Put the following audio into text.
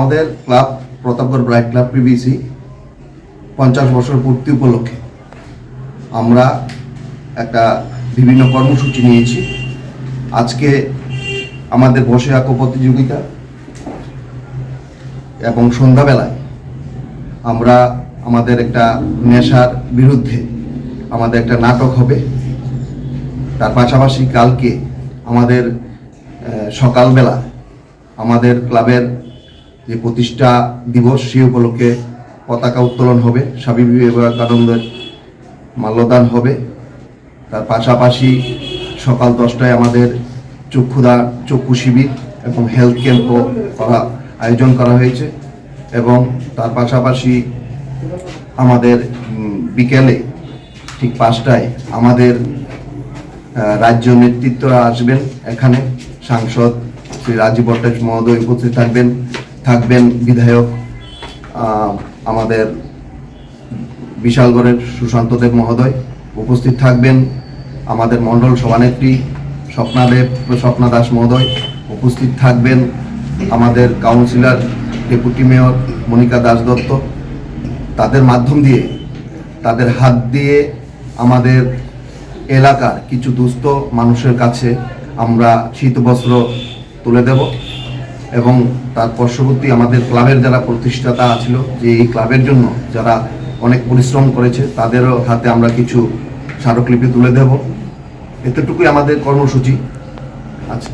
আমাদের club Pratapgarh bright club PVC 50 বছর পূর্তি উপলক্ষে আমরা একটা বিভিন্ন কর্মসূচি নিয়েছি। আজকে আমাদের বসে আঁকো প্রতিযোগিতা এবং সন্ধ্যাবেলায় আমরা আমাদের একটা নেশার বিরুদ্ধে আমাদের একটা নাটক হবে। তার পাশাপাশি কালকে আমাদের সকালবেলা আমাদের ক্লাবের যে প্রতিষ্ঠা দিবস সেই উপলক্ষে পতাকা উত্তোলন হবে, স্বামী বিবেকানন্দের মাল্যদান হবে। তার পাশাপাশি সকাল 10টায় আমাদের চক্ষু শিবির এবং হেলথ ক্যাম্পও আয়োজন করা হয়েছে। এবং তার পাশাপাশি আমাদের বিকেলে ঠিক 5টায় আমাদের রাজ্য নেতৃত্বরা আসবেন। এখানে সাংসদ শ্রী রাজীব ভট্টাচার্য মহোদয় উপস্থিত থাকবেন বিধায়ক আমাদের বিশালগড়ের সুশান্ত দেব মহোদয় উপস্থিত থাকবেন, আমাদের মণ্ডল সভানেত্রী স্বপ্না দাস মহোদয় উপস্থিত থাকবেন, আমাদের councillor deputy mayor Monica Das Dutta. তাদের মাধ্যম দিয়ে, তাদের হাত দিয়ে আমাদের এলাকার কিছু দুস্থ মানুষের কাছে আমরা শীতবস্ত্র তুলে দেব। এবং তার পার্শ্ববর্তী আমাদের ক্লাবের যারা প্রতিষ্ঠাতা ছিল, যে এই ক্লাবের জন্য যারা অনেক পরিশ্রম করেছে, তাদেরও হাতে আমরা কিছু স্মারকলিপি তুলে দেব। এতটুকুই আমাদের কর্মসূচি আছে।